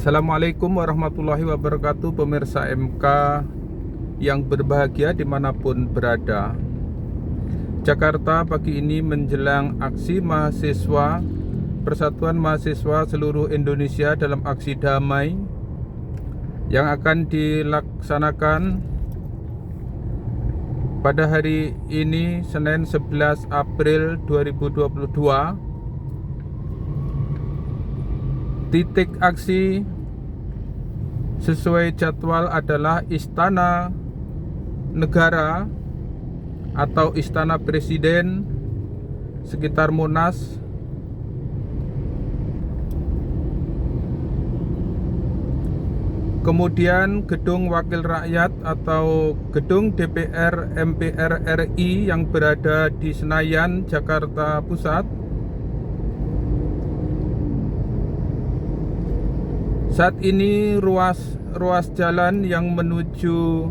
Assalamualaikum warahmatullahi wabarakatuh, pemirsa MK yang berbahagia dimanapun berada. Jakarta pagi ini menjelang aksi mahasiswa Persatuan Mahasiswa seluruh Indonesia dalam aksi damai yang akan dilaksanakan pada hari ini, Senin 11 April 2022. Titik aksi sesuai jadwal adalah Istana Negara atau Istana Presiden sekitar Monas. Kemudian Gedung Wakil Rakyat atau Gedung DPR MPR RI yang berada di Senayan, Jakarta Pusat. Saat ini ruas jalan yang menuju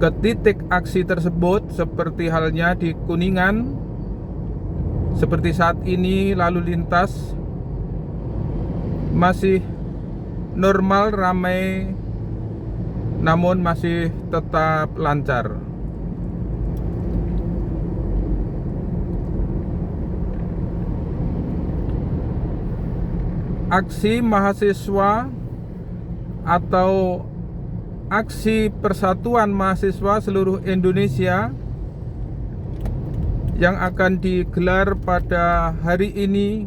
ke titik aksi tersebut seperti halnya di Kuningan, seperti saat ini lalu lintas masih normal, ramai, namun masih tetap lancar. Aksi mahasiswa atau aksi Persatuan Mahasiswa seluruh Indonesia yang akan digelar pada hari ini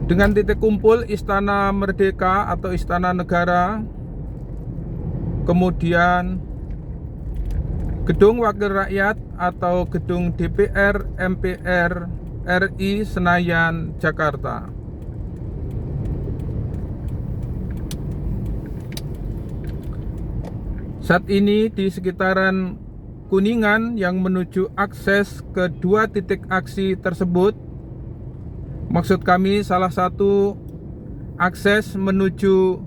dengan titik kumpul Istana Merdeka atau Istana Negara, kemudian Gedung Wakil Rakyat atau Gedung DPR MPR RI Senayan, Jakarta. Saat ini di sekitaran Kuningan yang menuju akses ke dua titik aksi tersebut, maksud kami salah satu akses menuju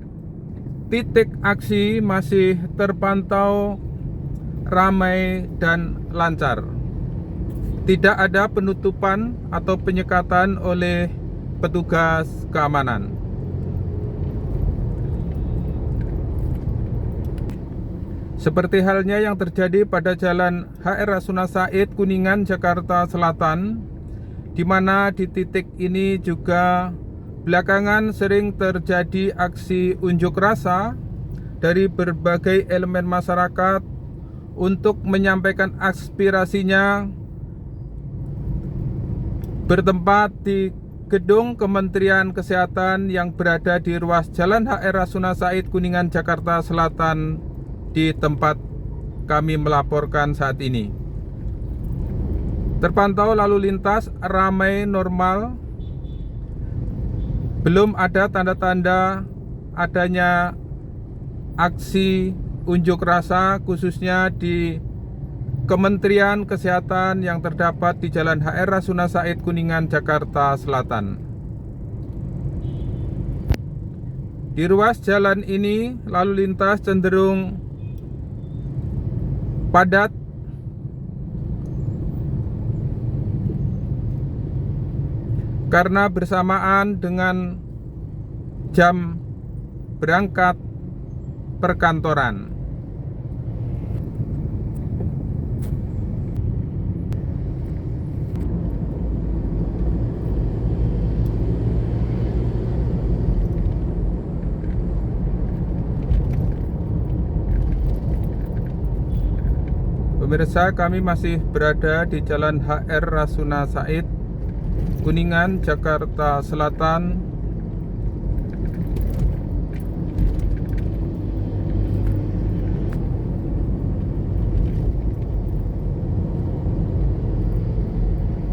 titik aksi masih terpantau ramai dan lancar. Tidak ada penutupan atau penyekatan oleh petugas keamanan. Seperti halnya yang terjadi pada Jalan HR Rasuna Said, Kuningan, Jakarta Selatan, di mana di titik ini juga belakangan sering terjadi aksi unjuk rasa dari berbagai elemen masyarakat untuk menyampaikan aspirasinya bertempat di Gedung Kementerian Kesehatan yang berada di ruas Jalan HR Rasuna Said, Kuningan, Jakarta Selatan, di tempat kami melaporkan saat ini. Terpantau lalu lintas ramai, normal, belum ada tanda-tanda adanya aksi unjuk rasa khususnya di Kementerian Kesehatan yang terdapat di Jalan HR Rasuna Said, Kuningan, Jakarta Selatan. Di ruas jalan ini lalu lintas cenderung padat karena bersamaan dengan jam berangkat perkantoran. Pemirsa, kami masih berada di Jalan HR Rasuna Said, Kuningan, Jakarta Selatan.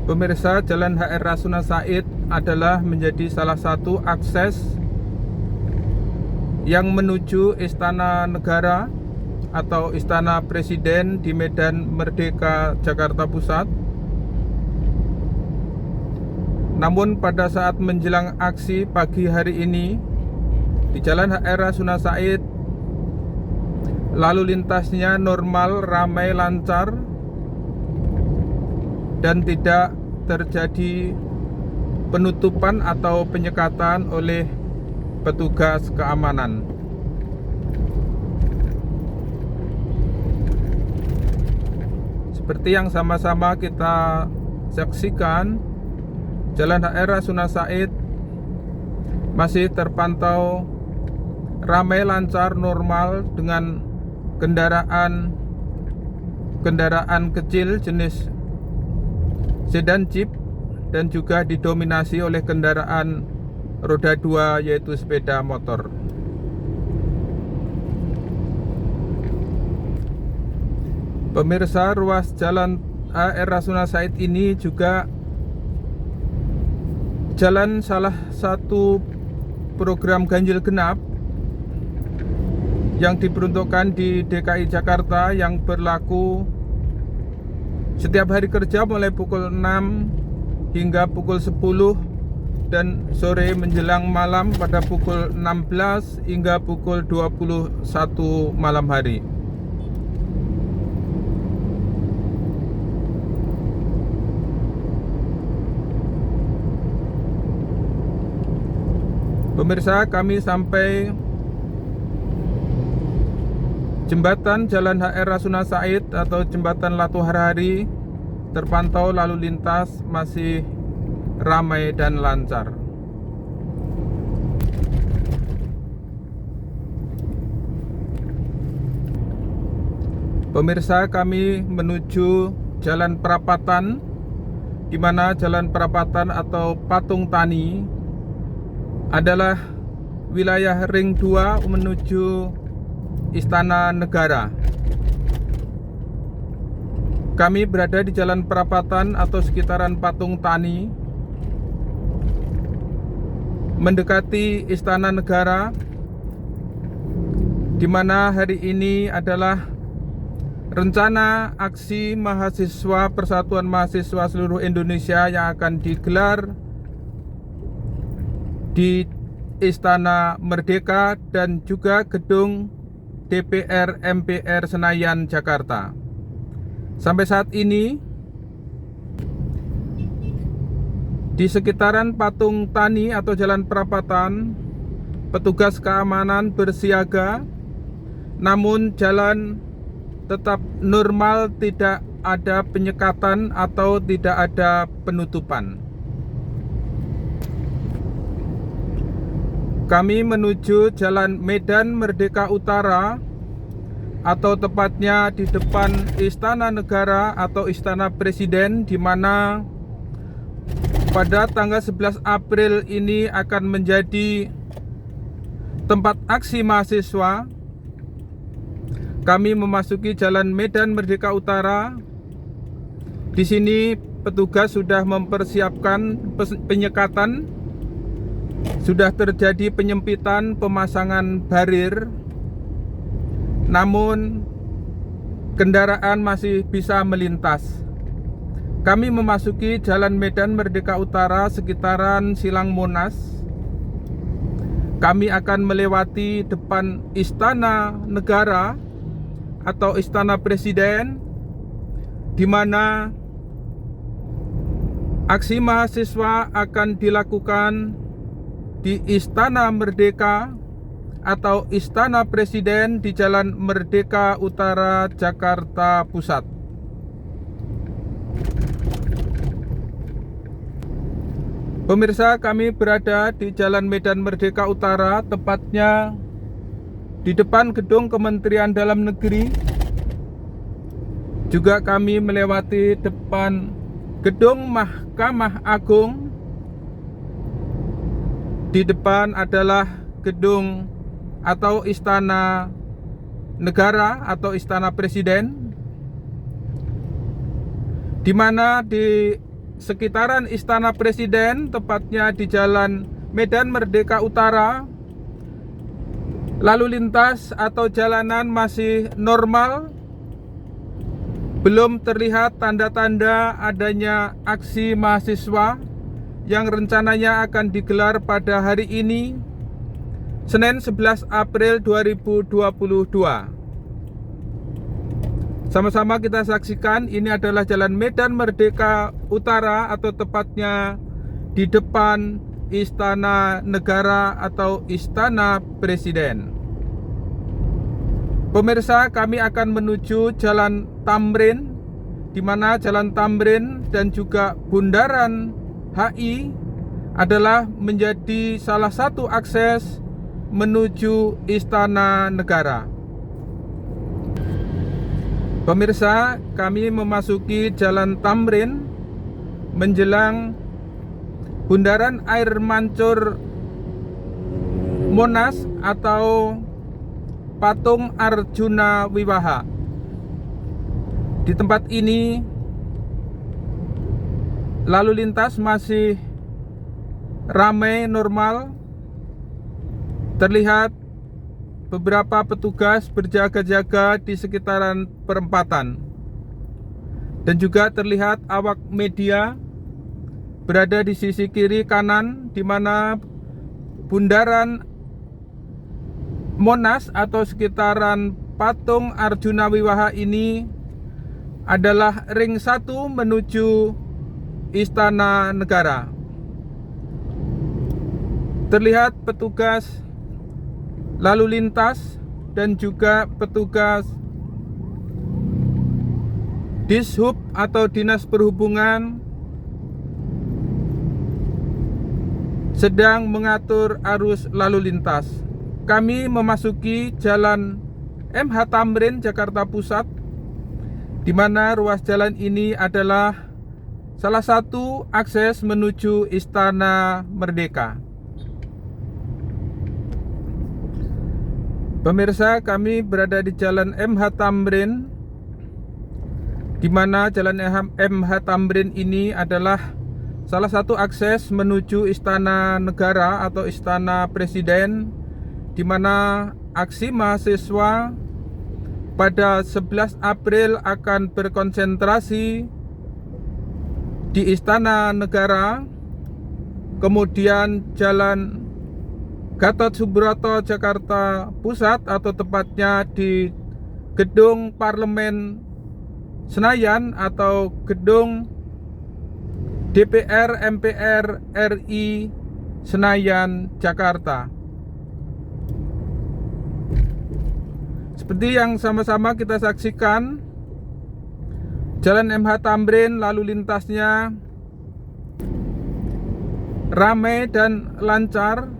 Pemirsa, Jalan HR Rasuna Said adalah menjadi salah satu akses yang menuju Istana Negara atau Istana Presiden di Medan Merdeka, Jakarta Pusat. Namun pada saat menjelang aksi pagi hari ini di Jalan HR Rasuna Said, lalu lintasnya normal, ramai, lancar, dan tidak terjadi penutupan atau penyekatan oleh petugas keamanan. Seperti yang sama-sama kita saksikan, Jalan HR Rasuna Said masih terpantau ramai, lancar, normal dengan kendaraan kecil jenis sedan jeep dan juga didominasi oleh kendaraan roda 2 yaitu sepeda motor. Pemirsa, ruas Jalan HR Rasuna Said ini juga jalan salah satu program ganjil genap yang diperuntukkan di DKI Jakarta yang berlaku setiap hari kerja mulai pukul 6 hingga pukul 10 dan sore menjelang malam pada pukul 16 hingga pukul 21 malam hari. Pemirsa, kami sampai jembatan Jalan HR Rasuna Said atau jembatan Latu Harhari, terpantau lalu lintas masih ramai dan lancar. Pemirsa, kami menuju Jalan Perapatan, di mana Jalan Perapatan atau Patung Tani adalah wilayah Ring 2 menuju Istana Negara. Kami berada di Jalan Perapatan atau sekitaran Patung Tani, mendekati Istana Negara, di mana hari ini adalah rencana aksi mahasiswa Persatuan Mahasiswa Seluruh Indonesia yang akan digelar di Istana Merdeka dan juga gedung DPR MPR Senayan, Jakarta. Sampai saat ini di sekitaran Patung Tani atau Jalan Perapatan, petugas keamanan bersiaga, namun jalan tetap normal, tidak ada penyekatan atau tidak ada penutupan. Kami menuju Jalan Medan Merdeka Utara atau tepatnya di depan Istana Negara atau Istana Presiden, di mana pada tanggal 11 April ini akan menjadi tempat aksi mahasiswa. Kami memasuki Jalan Medan Merdeka Utara. Di sini petugas sudah mempersiapkan penyekatan. Sudah terjadi penyempitan, pemasangan barir, namun kendaraan masih bisa melintas. Kami memasuki Jalan Medan Merdeka Utara sekitaran Silang Monas. Kami akan melewati depan Istana Negara atau Istana Presiden, di mana aksi mahasiswa akan dilakukan di Istana Merdeka atau Istana Presiden di Jalan Merdeka Utara, Jakarta Pusat. Pemirsa, kami berada di Jalan Medan Merdeka Utara, tepatnya di depan gedung Kementerian Dalam Negeri. Juga kami melewati depan gedung Mahkamah Agung. Di depan adalah gedung atau Istana Negara atau Istana Presiden, di mana di sekitaran Istana Presiden, tepatnya di Jalan Medan Merdeka Utara, lalu lintas atau jalanan masih normal. Belum terlihat tanda-tanda adanya aksi mahasiswa yang rencananya akan digelar pada hari ini, Senin 11 April 2022. Sama-sama kita saksikan, ini adalah Jalan Medan Merdeka Utara, atau tepatnya di depan Istana Negara atau Istana Presiden. Pemirsa, kami akan menuju Jalan Tamrin, di mana Jalan Tamrin dan juga Bundaran HI adalah menjadi salah satu akses menuju Istana Negara. Pemirsa, kami memasuki Jalan Tamrin menjelang Bundaran Air Mancur Monas atau Patung Arjuna Wiwaha. Di tempat ini lalu lintas masih ramai normal. Terlihat beberapa petugas berjaga-jaga di sekitaran perempatan, dan juga terlihat awak media berada di sisi kiri kanan, di mana Bundaran Monas atau sekitaran Patung Arjuna Wiwaha ini adalah ring 1 menuju Istana Negara. Terlihat petugas lalu lintas dan juga petugas Dishub atau Dinas Perhubungan sedang mengatur arus lalu lintas. Kami memasuki Jalan MH Tamrin, Jakarta Pusat, di mana ruas jalan ini adalah salah satu akses menuju Istana Merdeka. Pemirsa, kami berada di Jalan MH Tamrin, di mana Jalan MH Tamrin ini adalah salah satu akses menuju Istana Negara atau Istana Presiden, di mana aksi mahasiswa pada 11 April akan berkonsentrasi di Istana Negara. Kemudian Jalan Gatot Subroto, Jakarta Pusat, atau tepatnya di Gedung Parlemen Senayan atau Gedung DPR MPR RI Senayan, Jakarta. Seperti yang sama-sama kita saksikan, Jalan MH Tamrin lalu lintasnya ramai dan lancar.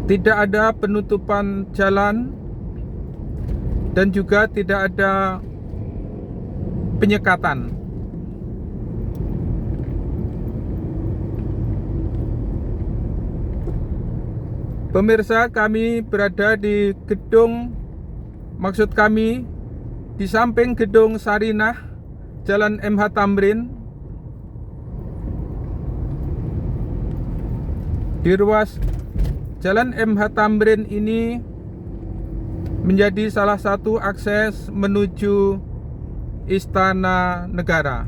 Tidak ada penutupan jalan dan juga tidak ada penyekatan. Pemirsa, kami berada di gedung, maksud kami di samping gedung Sarinah, Jalan MH Tamrin. Di ruas Jalan MH Tamrin ini menjadi salah satu akses menuju Istana Negara.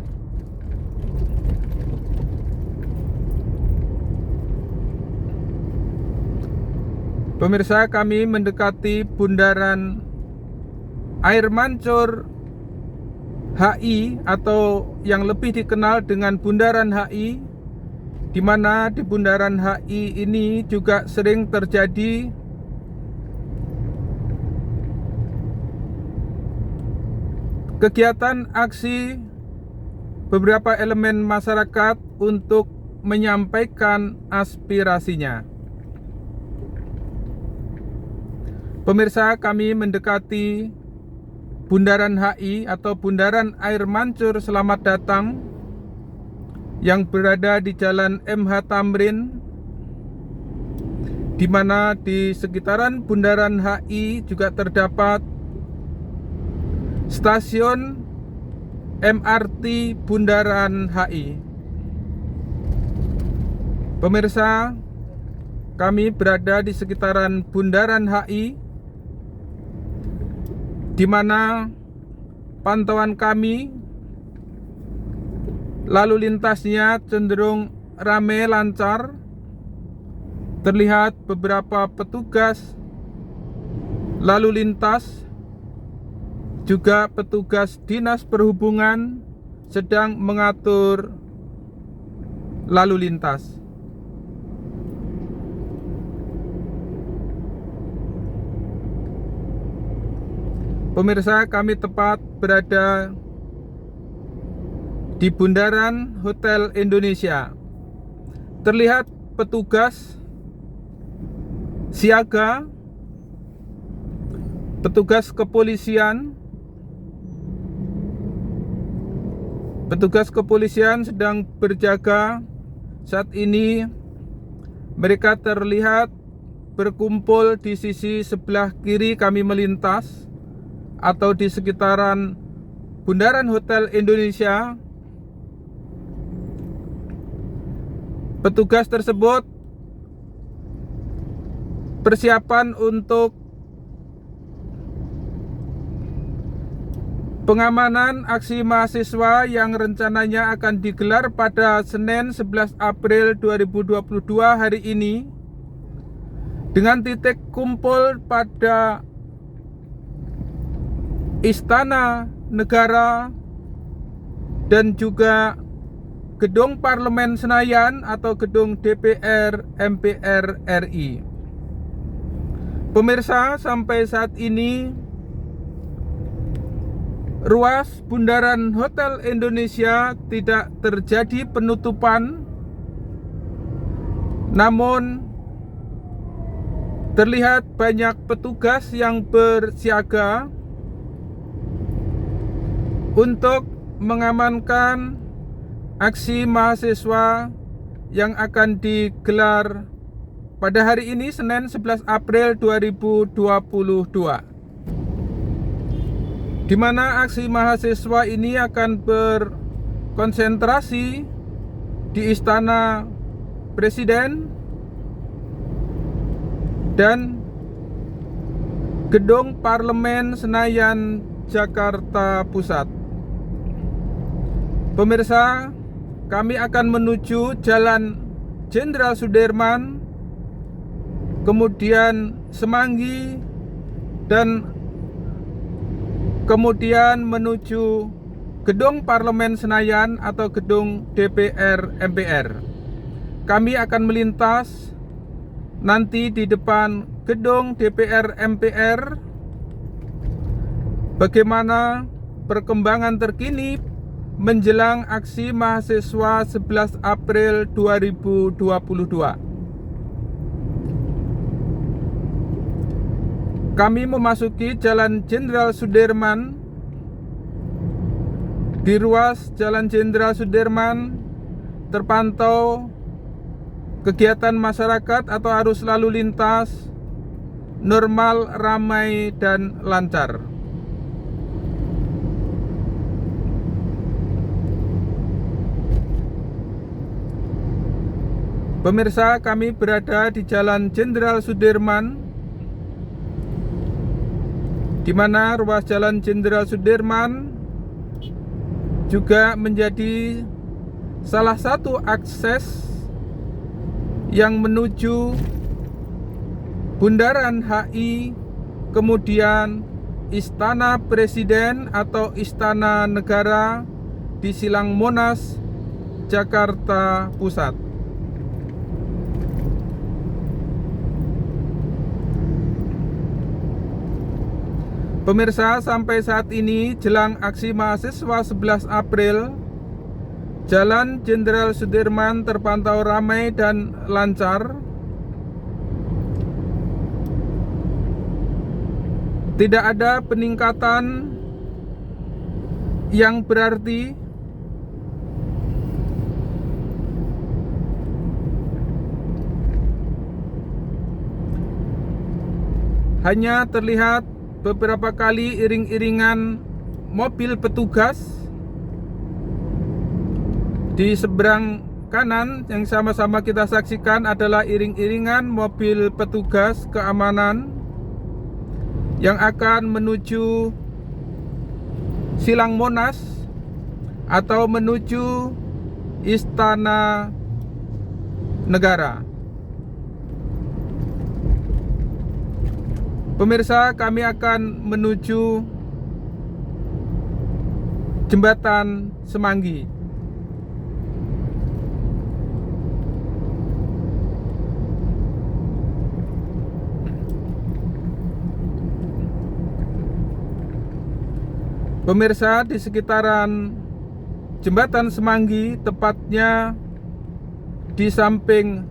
Pemirsa, kami mendekati Bundaran Air Mancur HI, atau yang lebih dikenal dengan Bundaran HI, di mana di Bundaran HI ini juga sering terjadi kegiatan aksi beberapa elemen masyarakat untuk menyampaikan aspirasinya. Pemirsa, kami mendekati Bundaran HI atau Bundaran Air Mancur Selamat Datang yang berada di Jalan MH Tamrin, di mana di sekitaran Bundaran HI juga terdapat stasiun MRT Bundaran HI. Pemirsa, kami berada di sekitaran Bundaran HI, di mana pantauan kami lalu lintasnya cenderung ramai lancar. Terlihat beberapa petugas lalu lintas juga petugas Dinas Perhubungan sedang mengatur lalu lintas. Pemirsa, kami tepat berada di Bundaran Hotel Indonesia. Terlihat petugas siaga, petugas kepolisian sedang berjaga. Saat ini mereka terlihat berkumpul di sisi sebelah kiri kami melintas atau di sekitaran Bundaran Hotel Indonesia. Petugas tersebut persiapan untuk pengamanan aksi mahasiswa yang rencananya akan digelar pada Senin 11 April 2022 hari ini, dengan titik kumpul pada Istana Negara dan juga Gedung Parlemen Senayan atau Gedung DPR MPR RI. Pemirsa, sampai saat ini ruas Bundaran Hotel Indonesia tidak terjadi penutupan, namun terlihat banyak petugas yang bersiaga untuk mengamankan aksi mahasiswa yang akan digelar pada hari ini, Senin 11 April 2022, di mana aksi mahasiswa ini akan berkonsentrasi di Istana Presiden dan Gedung Parlemen Senayan, Jakarta Pusat. Pemirsa, kami akan menuju Jalan Jenderal Sudirman, kemudian Semanggi, dan kemudian menuju Gedung Parlemen Senayan atau Gedung DPR MPR. Kami akan melintas nanti di depan Gedung DPR MPR. Bagaimana perkembangan terkini menjelang aksi mahasiswa 11 April 2022. Kami memasuki Jalan Jenderal Sudirman. Di ruas Jalan Jenderal Sudirman terpantau kegiatan masyarakat atau arus lalu lintas normal, ramai, dan lancar. Pemirsa, kami berada di Jalan Jenderal Sudirman, di mana ruas Jalan Jenderal Sudirman juga menjadi salah satu akses yang menuju Bundaran HI, kemudian Istana Presiden atau Istana Negara di Silang Monas, Jakarta Pusat. Pemirsa, sampai saat ini jelang aksi mahasiswa 11 April, Jalan Jenderal Sudirman terpantau ramai dan lancar. Tidak ada peningkatan yang berarti. Hanya terlihat beberapa kali iring-iringan mobil petugas di seberang kanan. Yang sama-sama kita saksikan adalah iring-iringan mobil petugas keamanan yang akan menuju Silang Monas atau menuju Istana Negara. Pemirsa, kami akan menuju Jembatan Semanggi. Pemirsa, di sekitaran Jembatan Semanggi, tepatnya di samping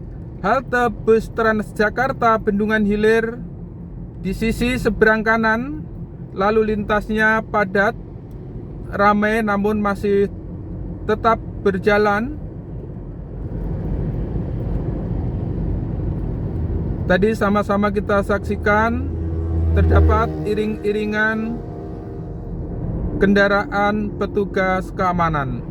halte bus Transjakarta Bendungan Hilir, di sisi seberang kanan, lalu lintasnya padat, ramai namun masih tetap berjalan. Tadi sama-sama kita saksikan terdapat iring-iringan kendaraan petugas keamanan.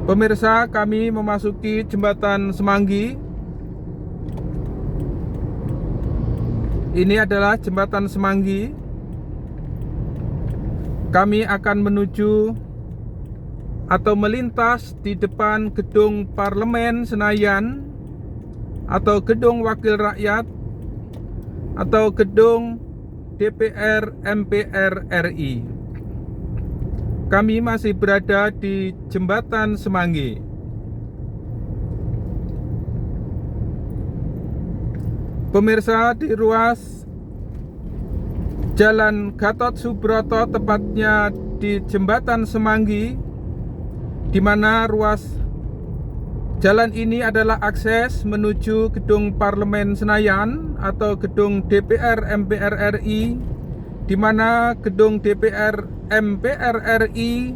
Pemirsa, kami memasuki Jembatan Semanggi. Ini adalah Jembatan Semanggi. Kami akan menuju atau melintas di depan Gedung Parlemen Senayan atau Gedung Wakil Rakyat atau Gedung DPR MPR RI. Kami masih berada di Jembatan Semanggi. Pemirsa, di ruas Jalan Gatot Subroto, tepatnya di Jembatan Semanggi, di mana ruas jalan ini adalah akses menuju Gedung Parlemen Senayan atau Gedung DPR MPR RI, di mana Gedung DPR MPR RI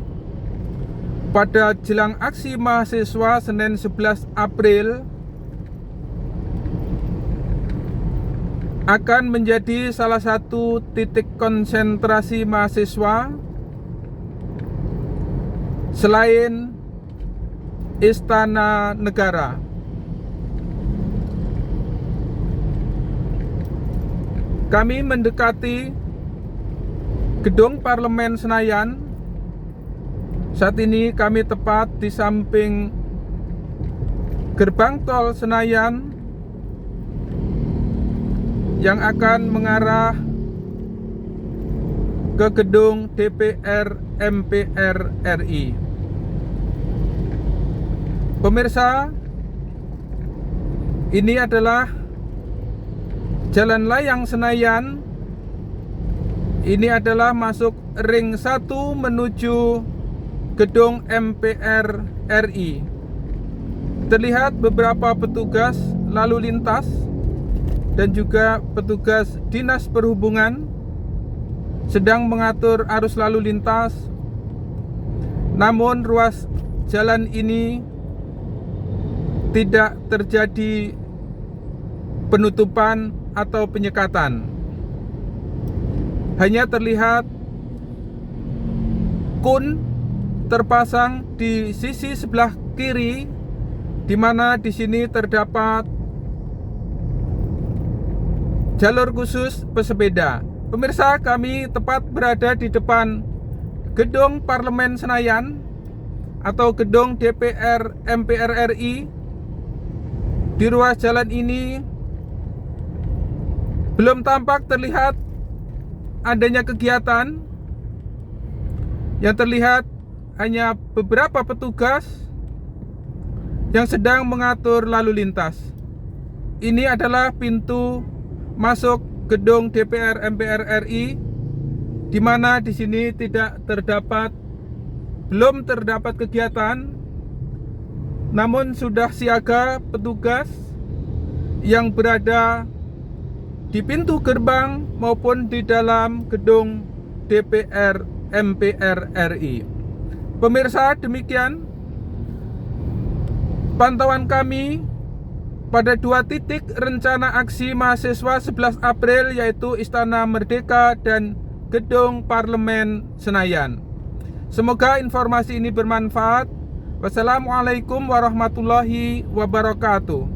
pada jelang aksi mahasiswa Senin 11 April akan menjadi salah satu titik konsentrasi mahasiswa selain Istana Negara. Kami mendekati Gedung Parlemen Senayan. Saat ini kami tepat di samping gerbang tol Senayan yang akan mengarah ke Gedung DPR MPR RI. Pemirsa, ini adalah Jalan Layang Senayan. Ini adalah masuk ring 1 menuju Gedung MPR RI. Terlihat beberapa petugas lalu lintas dan juga petugas Dinas Perhubungan sedang mengatur arus lalu lintas. Namun ruas jalan ini tidak terjadi penutupan atau penyekatan. Hanya terlihat kun terpasang di sisi sebelah kiri, di mana di sini terdapat jalur khusus pesepeda. Pemirsa, kami tepat berada di depan Gedung Parlemen Senayan atau Gedung DPR MPR RI. Di ruas jalan ini belum tampak terlihat adanya kegiatan. Yang terlihat hanya beberapa petugas yang sedang mengatur lalu lintas. Ini adalah pintu masuk Gedung DPR MPR RI, di mana di sini belum terdapat kegiatan, namun sudah siaga petugas yang berada di pintu gerbang maupun di dalam Gedung DPR MPR RI. Pemirsa, demikian pantauan kami pada 2 titik rencana aksi mahasiswa 11 April, yaitu Istana Merdeka dan Gedung Parlemen Senayan. Semoga informasi ini bermanfaat. Wassalamualaikum warahmatullahi wabarakatuh.